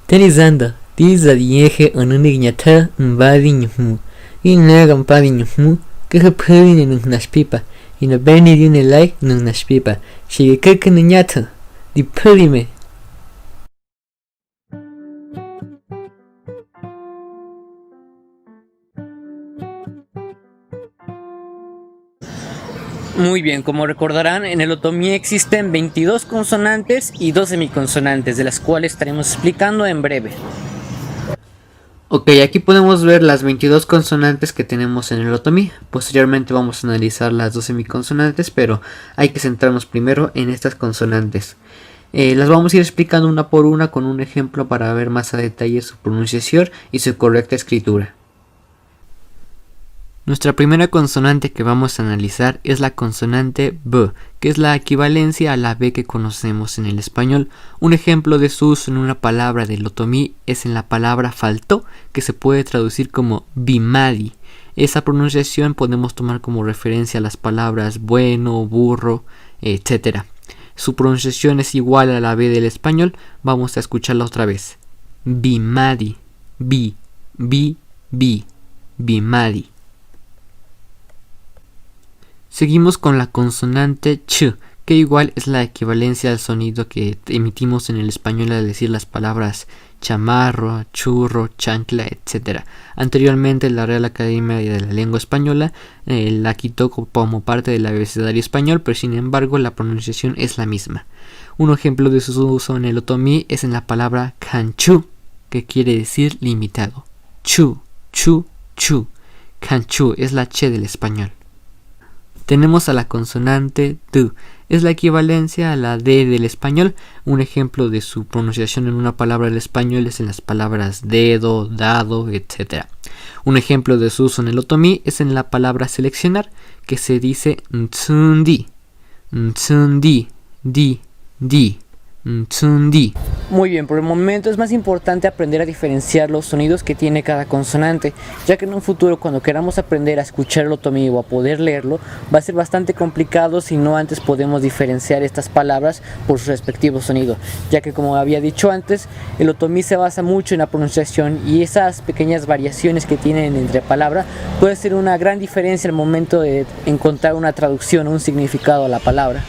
Terizanda, tiza dieje onunignata mbadiñumu, inagan padiñumu, que pudin en nashpipa, y no beni de un like en nashpipa, si que niñata, di pudime. Muy bien, como recordarán, en el otomí existen 22 consonantes y 2 semiconsonantes, de las cuales estaremos explicando en breve. Ok, aquí podemos ver las 22 consonantes que tenemos en el otomí. Posteriormente vamos a analizar las 2 semiconsonantes, pero hay que centrarnos primero en estas consonantes. Las vamos a ir explicando una por una con un ejemplo para ver más a detalle su pronunciación y su correcta escritura. Nuestra primera consonante que vamos a analizar es la consonante B, que es la equivalencia a la B que conocemos en el español. Un ejemplo de su uso en una palabra del otomí es en la palabra faltó, que se puede traducir como bimadi. Esa pronunciación podemos tomar como referencia a las palabras bueno, burro, etc. Su pronunciación es igual a la B del español. Vamos a escucharla otra vez. Bimadi, bimadi. Seguimos con la consonante ch, que igual es la equivalencia al sonido que emitimos en el español al decir las palabras chamarro, churro, chancla, etc. Anteriormente la Real Academia de la Lengua Española la quitó como parte del abecedario español, pero sin embargo la pronunciación es la misma. Un ejemplo de su uso en el otomí es en la palabra canchú, que quiere decir limitado. Chu. Canchú es la ch del español. Tenemos a la consonante d, es la equivalencia a la d del español. Un ejemplo de su pronunciación en una palabra del español es en las palabras dedo, dado, etc. Un ejemplo de su uso en el otomí es en la palabra seleccionar, que se dice ntsundi, di. Muy bien, por el momento es más importante aprender a diferenciar los sonidos que tiene cada consonante, ya que en un futuro cuando queramos aprender a escuchar el otomí o a poder leerlo, va a ser bastante complicado si no antes podemos diferenciar estas palabras por su respectivo sonido, ya que como había dicho antes, el otomí se basa mucho en la pronunciación y esas pequeñas variaciones que tienen entre palabras puede ser una gran diferencia al momento de encontrar una traducción o un significado a la palabra.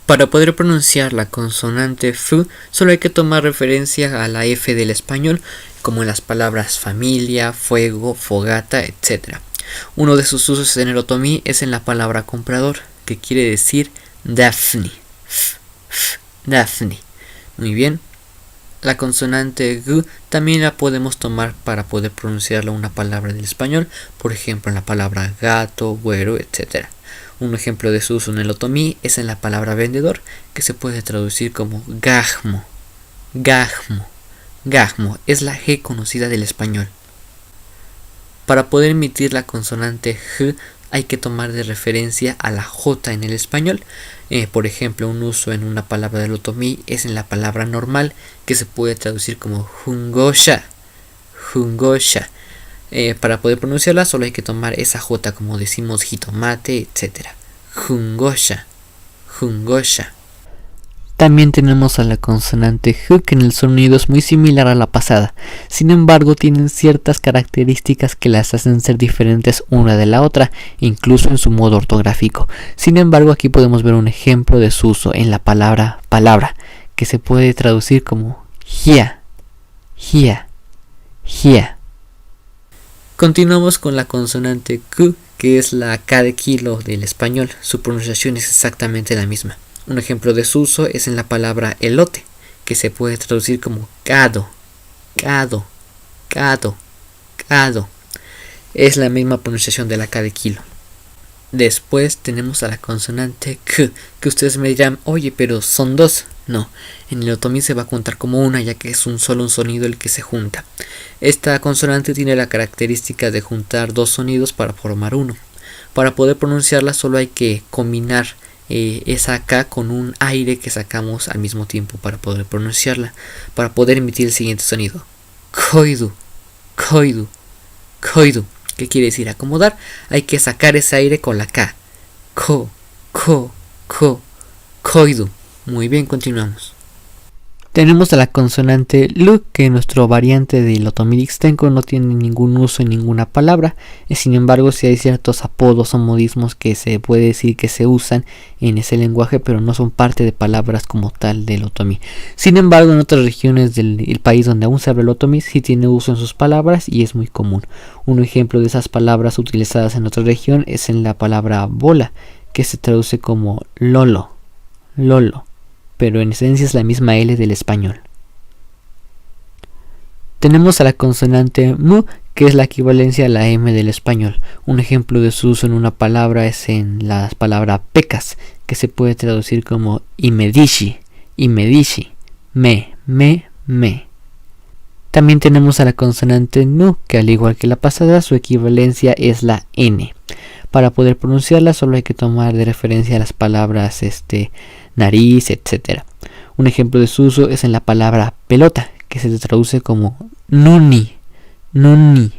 Para poder pronunciar la consonante F, solo hay que tomar referencia a la F del español, como en las palabras familia, fuego, fogata, etc. Uno de sus usos en el otomí es en la palabra comprador, que quiere decir Daphne. Daphne. Muy bien. La consonante G también la podemos tomar para poder pronunciarla una palabra del español, por ejemplo en la palabra gato, güero, etc. Un ejemplo de su uso en el otomí es en la palabra vendedor, que se puede traducir como gajmo. Gajmo es la G conocida del español. Para poder emitir la consonante G hay que tomar de referencia a la J en el español. Por ejemplo, un uso en una palabra del otomí es en la palabra normal, que se puede traducir como jungosha. Para poder pronunciarla solo hay que tomar esa J como decimos jitomate, etc. Jungosha. También tenemos a la consonante G, que en el sonido es muy similar a la pasada. Sin embargo, tienen ciertas características que las hacen ser diferentes una de la otra, incluso en su modo ortográfico. Sin embargo, aquí podemos ver un ejemplo de su uso en la palabra, que se puede traducir como gia. Continuamos con la consonante Q, que es la K de kilo del español. Su pronunciación es exactamente la misma. Un ejemplo de su uso es en la palabra elote, que se puede traducir como cado. Es la misma pronunciación de la K de kilo. Después tenemos a la consonante K, que ustedes me dirán, oye, pero son dos. No, en el otomí se va a contar como una, ya que es solo un sonido el que se junta. Esta consonante tiene la característica de juntar dos sonidos para formar uno. Para poder pronunciarla solo hay que combinar esa K con un aire que sacamos al mismo tiempo para poder pronunciarla, para poder emitir el siguiente sonido. Koidu. ¿Qué quiere decir? Acomodar. Hay que sacar ese aire con la K. Koidu. Muy bien, continuamos. Tenemos a la consonante L, que nuestro variante del otomí Ixtenco no tiene ningún uso en ninguna palabra. Sin embargo, sí hay ciertos apodos o modismos que se puede decir que se usan en ese lenguaje, pero no son parte de palabras como tal del otomí. Sin embargo, en otras regiones del país donde aún se habla el otomí, sí tiene uso en sus palabras y es muy común. Un ejemplo de esas palabras utilizadas en otra región es en la palabra bola, que se traduce como lolo, lolo, pero en esencia es la misma L del español. Tenemos a la consonante mu, que es la equivalencia a la M del español. Un ejemplo de su uso en una palabra es en la palabra pecas, que se puede traducir como imedishi, imedishi, me. También tenemos a la consonante nu, que al igual que la pasada, su equivalencia es la N. Para poder pronunciarla solo hay que tomar de referencia las palabras nariz, etc. Un ejemplo de su uso es en la palabra pelota, que se traduce como nuni, nuni,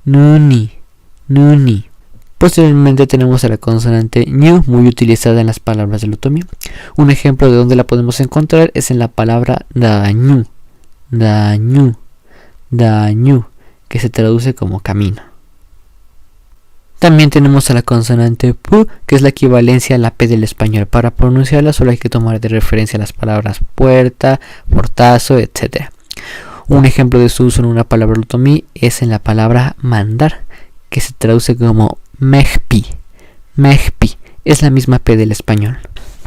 nuni, nuni. Posteriormente tenemos a la consonante ñu, muy utilizada en las palabras del otomí. Un ejemplo de donde la podemos encontrar es en la palabra dañu, dañu, dañu, que se traduce como camino. También tenemos a la consonante pu, que es la equivalencia a la P del español. Para pronunciarla solo hay que tomar de referencia las palabras puerta, portazo, etc. Un ejemplo de su uso en una palabra otomí es en la palabra mandar, que se traduce como mejpi, mejpi, es la misma P del español.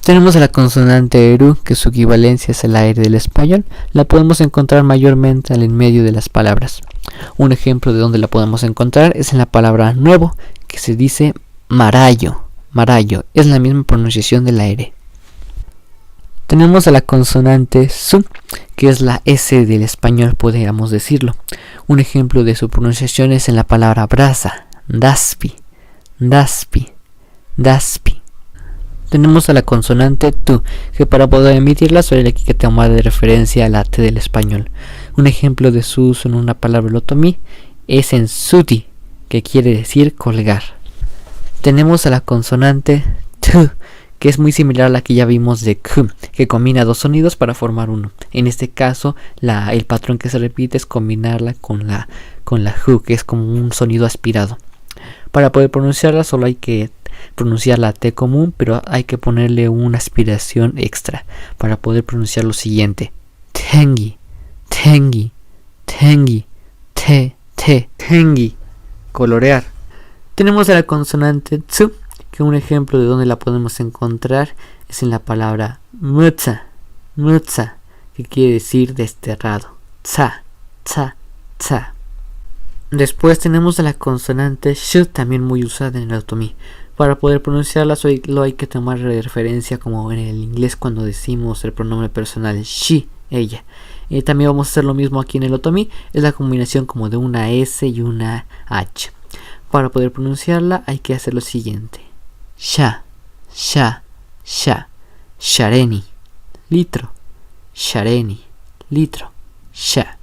Tenemos a la consonante eru, que su equivalencia es el R del español. La podemos encontrar mayormente al en medio de las palabras. Un ejemplo de donde la podemos encontrar es en la palabra nuevo, que se dice marayo, marayo, es la misma pronunciación de la R. Tenemos a la consonante su, que es la S del español, podríamos decirlo. Un ejemplo de su pronunciación es en la palabra brasa, daspi, daspi, daspi. Tenemos a la consonante tu, que para poder emitirla solo hay que tomar de referencia a la T del español. Un ejemplo de su uso en una palabra otomí es en suti, que quiere decir colgar. Tenemos a la consonante tu, que es muy similar a la que ya vimos de k, que combina dos sonidos para formar uno. En este caso, el patrón que se repite es combinarla con la hu, que es como un sonido aspirado. Para poder pronunciarla solo hay que pronunciar la T común, pero hay que ponerle una aspiración extra para poder pronunciar lo siguiente: tengi, tengi, tengi, tengi, colorear. Tenemos a la consonante tsu, que un ejemplo de donde la podemos encontrar es en la palabra mutsa, mutsa, que quiere decir desterrado. Tsa, tsa, tsa. Después tenemos a la consonante sh, también muy usada en el otomí. Para poder pronunciarla solo hay que tomar de referencia como en el inglés cuando decimos el pronombre personal she, ella. También vamos a hacer lo mismo aquí en el otomí, es la combinación como de una S y una H. Para poder pronunciarla hay que hacer lo siguiente: sha, sha, sha, shareni, litro, shareni, litro, sha.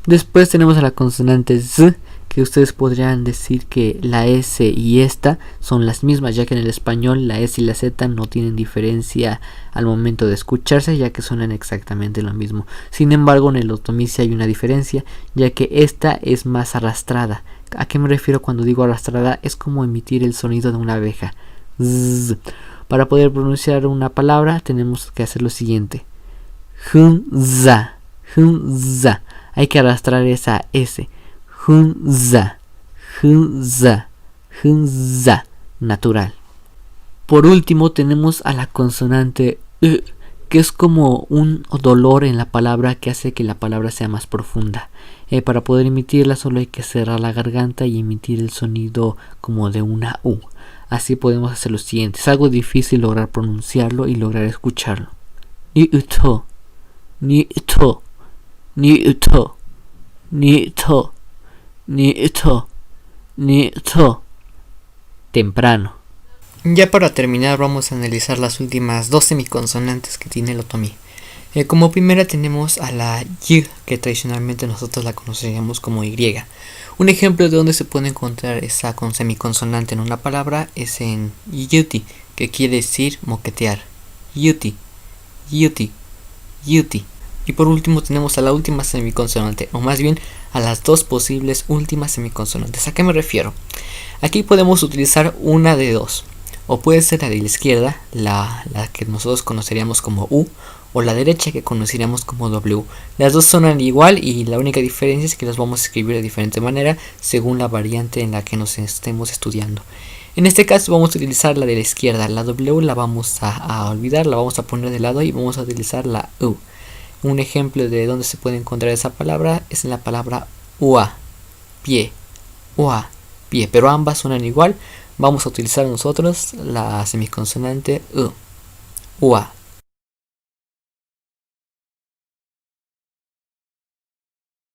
Después tenemos a la consonante z, que ustedes podrían decir que la S y esta son las mismas, ya que en el español la S y la Z no tienen diferencia al momento de escucharse, ya que suenan exactamente lo mismo. Sin embargo, en el otomí sí hay una diferencia, ya que esta es más arrastrada. ¿A qué me refiero cuando digo arrastrada? Es como emitir el sonido de una abeja. Zzz. Para poder pronunciar una palabra tenemos que hacer lo siguiente: hunza, hunza. Hay que arrastrar esa S. Hunza, hunza, hunza, natural. Por último tenemos a la consonante u, que es como un dolor en la palabra que hace que la palabra sea más profunda. Para poder emitirla solo hay que cerrar la garganta y emitir el sonido como de una U. Así podemos hacer lo siguiente. Es algo difícil lograr pronunciarlo y lograr escucharlo. Ni uto, ni uto, ni uto, ni uto, ni uto, ni uto. Temprano. Ya para terminar vamos a analizar las últimas dos semiconsonantes que tiene el otomí. Como primera tenemos a la y, que tradicionalmente nosotros la conoceríamos como y. Un ejemplo de donde se puede encontrar esa semiconsonante en una palabra es en yuti, que quiere decir moquetear. Yuti, yuti, yuti. Y por último tenemos a la última semiconsonante, o más bien a las dos posibles últimas semiconsonantes. ¿A qué me refiero? Aquí podemos utilizar una de dos. O puede ser la de la izquierda, la que nosotros conoceríamos como U, o la derecha que conoceríamos como W. Las dos sonan igual y la única diferencia es que las vamos a escribir de diferente manera según la variante en la que nos estemos estudiando. En este caso vamos a utilizar la de la izquierda, la W la vamos a olvidar, la vamos a poner de lado y vamos a utilizar la U. Un ejemplo de dónde se puede encontrar esa palabra es en la palabra ua, pie, ua, pie, pero ambas suenan igual. Vamos a utilizar nosotros la semiconsonante U, ua,